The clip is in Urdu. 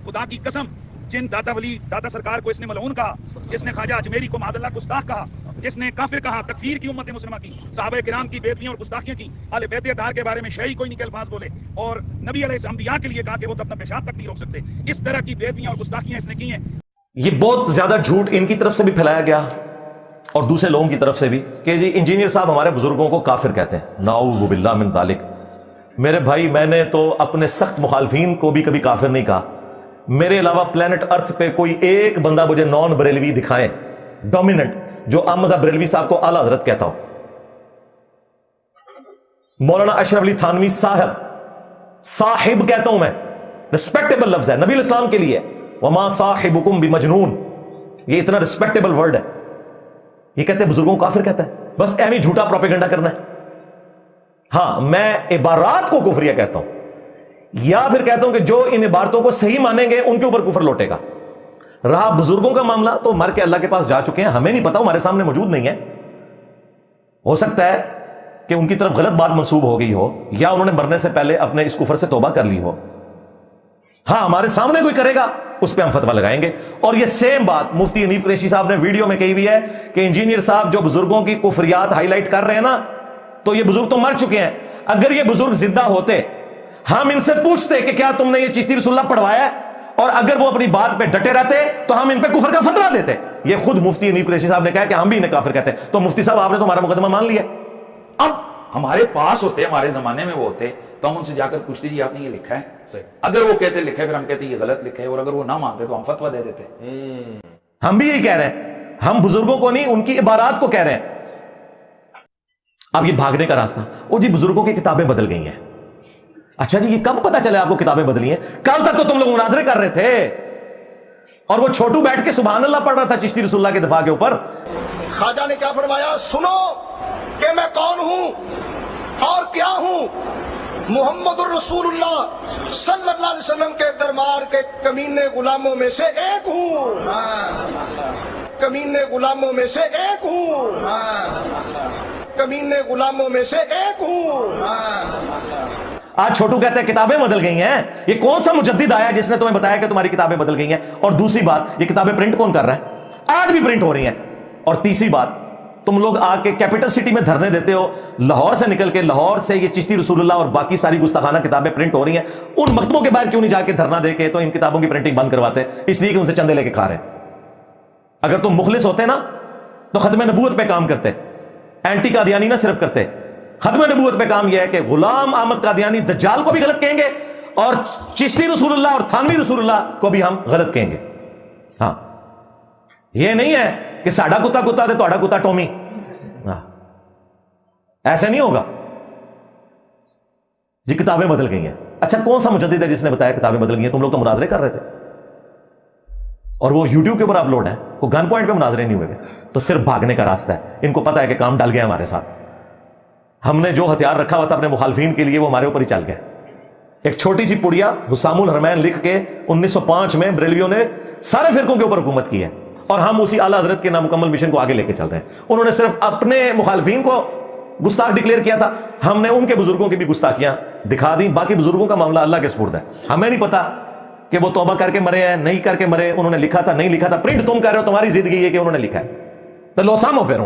خدا کی قسم جن داتا ولی داتا سرکار کو اس نے ملعون کہا، جس نے خواجہ اجمیری کو معاذ اللہ گستاخ کہا، جس نے کافر کہا، تکفیر کی امت مسلمہ کی، صحابہ کرام کی بےدبیاں اور گستاخیاں کی، اہل بیت اطہار کے بارے میں شیعی کوئی نہیں کے الفاظ بولے، اور نبی علیہ انبیاء کے لیے کہا کہ وہ تو اپنا پیشاب تک نہیں روک سکتے، اس طرح کی بےدبیاں اور گستاخیاں اس نے کی ہیں۔ یہ بہت زیادہ جھوٹ ان کی طرف سے بھی پھیلایا گیا اور دوسرے لوگوں کی طرف سے بھی کہ جی انجینئر صاحب ہمارے بزرگوں کو کافر کہتے ہیں، نعوذ باللہ من ذالک۔ میرے بھائی، میں نے تو اپنے سخت مخالفین کو بھی کبھی کافر نہیں کہا۔ میرے علاوہ پلانٹ ارتھ پہ کوئی ایک بندہ مجھے نان بریلوی دکھائے ڈومیننٹ جو احمد بریلوی صاحب کو اعلی حضرت کہتا ہو۔ مولانا اشرف علی تھانوی صاحب کہتا ہوں میں، رسپیکٹیبل لفظ ہے، نبی الاسلام کے لیے، وما صاحبکم بمجنون، یہ اتنا رسپیکٹیبل ورڈ ہے۔ یہ کہتے ہیں بزرگوں کو کافر کہتا ہے، بس ایویں جھوٹا پروپیگنڈا کرنا ہے۔ ہاں، میں عبارات کو کفریہ کہتا ہوں، یا پھر کہتا ہوں کہ جو ان عبارتوں کو صحیح مانیں گے ان کے اوپر کفر لوٹے گا۔ رہا بزرگوں کا معاملہ تو مر کے اللہ کے پاس جا چکے ہیں، ہمیں نہیں پتا، ہمارے سامنے موجود نہیں ہے۔ ہو سکتا ہے کہ ان کی طرف غلط بات منسوب ہو گئی ہو، یا انہوں نے مرنے سے پہلے اپنے اس کفر سے توبہ کر لی ہو۔ ہاں، ہمارے سامنے کوئی کرے گا اس پہ ہم فتویٰ لگائیں گے۔ اور یہ سیم بات مفتی حنیف قریشی صاحب نے ویڈیو میں کہی ہوئی ہے کہ انجینئر صاحب جو بزرگوں کی کفریات ہائی لائٹ کر رہے ہیں نا، تو یہ بزرگ تو مر چکے ہیں۔ اگر یہ بزرگ زندہ ہوتے، ہم ان سے پوچھتے کہ کیا تم نے یہ چشتی رسول اللہ پڑھوایا ہے، اور اگر وہ اپنی بات پہ ڈٹے رہتے تو ہم ان پہ کفر کا فتویٰ دیتے۔ یہ خود مفتی حنیف قریشی صاحب نے کہا کہ ہم بھی انہیں کافر کہتے ہیں۔ تو مفتی صاحب، آپ نے تو ہمارا مقدمہ مان لیا۔ اب ہمارے پاس ہوتے، ہمارے زمانے میں وہ ہوتے تو ہم ان سے جا کر پوچھتے جی آپ نے یہ لکھا ہے؟ اگر وہ کہتے لکھا ہے، پھر ہم کہتے یہ غلط لکھا ہے، اور اگر وہ نہ مانتے تو ہم فتویٰ دے دیتے۔ ہم بھی یہی کہہ رہے ہیں، ہم بزرگوں کو نہیں، ان کی عبارات کو کہہ رہے ہیں۔ اب یہ بھاگنے کا راستہ، وہ جی بزرگوں کی کتابیں بدل گئی ہیں۔ اچھا جی، یہ کب پتا چلے آپ کو کتابیں بدلی ہیں؟ کل تک تو تم لوگ مناظرے کر رہے تھے، اور وہ چھوٹو بیٹھ کے سبحان اللہ پڑھ رہا تھا چشتی رسول اللہ کے دفاع کے اوپر۔ خواجہ نے کیا فرمایا؟ سنو کہ میں کون ہوں اور کیا ہوں۔ محمد الرسول اللہ صلی اللہ علیہ وسلم کے دربار کے کمینے غلاموں میں سے ایک ہوں، کمینے غلاموں میں سے ایک ہوں، کمینے غلاموں میں سے ایک ہوں۔ آج چھوٹو کہتے ہیں کتابیں بدل گئی ہیں۔ یہ کون سا مجدد آیا جس نے تمہیں بتایا کہ تمہاری کتابیں بدل گئی ہیں؟ اور دوسری بات، یہ کتابیں پرنٹ کون کر رہا ہے؟ آج بھی پرنٹ ہو رہی ہیں۔ اور تیسری بات، تم لوگ آ کے کیپٹل سٹی میں دھرنے دیتے ہو، لاہور سے نکل کے، لاہور سے یہ چشتی رسول اللہ اور باقی ساری گستاخانہ کتابیں پرنٹ ہو رہی ہیں، ان مکتبوں کے باہر کیوں نہیں جا کے دھرنا دے کے تو ان کتابوں کی پرنٹنگ بند کرواتے؟ اس لیے کہ ان سے چندے لے کے کھا رہے ہیں۔ اگر تم مخلص ہوتے نا تو ختم نبوت پہ کام کرتے، اینٹی قادیانی نہ صرف کرتے۔ ختم نبوت پہ کام یہ ہے کہ غلام احمد قادیانی دجال کو بھی غلط کہیں گے، اور چشتی رسول اللہ اور تھانوی رسول اللہ کو بھی ہم غلط کہیں گے۔ ہاں، یہ نہیں ہے کہ ساڈا کتا کتا دے تہاڈا کتا ٹومی، ہاں ایسے نہیں ہوگا جی۔ کتابیں بدل گئی ہیں۔ اچھا، کون سا مجدد ہے جس نے بتایا کتابیں بدل گئی ہیں؟ تم لوگ تو مناظرے کر رہے تھے، اور وہ یوٹیوب کے اوپر اپلوڈ ہے، وہ گن پوائنٹ پہ مناظرے نہیں ہوئے، تو صرف بھاگنے کا راستہ ہے۔ ان کو پتا ہے کہ کام ڈل گیا ہمارے ساتھ، ہم نے جو ہتھیار رکھا ہوا تھا اپنے مخالفین کے لیے وہ ہمارے اوپر ہی چل گیا۔ ایک چھوٹی سی پڑیا حسام الحرمین لکھ کے 1905 میں بریلویوں نے سارے فرقوں کے اوپر حکومت کی ہے، اور ہم اسی اعلیٰ حضرت کے نامکمل مشن کو آگے لے کے چل رہے ہیں۔ انہوں نے صرف اپنے مخالفین کو گستاخ ڈکلیئر کیا تھا، ہم نے ان کے بزرگوں کی بھی گستاخیاں دکھا دی۔ باقی بزرگوں کا معاملہ اللہ کے سپرد ہے، ہمیں نہیں پتا کہ وہ توبہ کر کے مرے ہیں نہیں کر کے مرے، انہوں نے لکھا تھا نہیں لکھا تھا، پرنٹ تم کر رہے ہو، تمہاری زندگی یہ کہ انہوں نے لکھا ہے، تو لو سامو پھر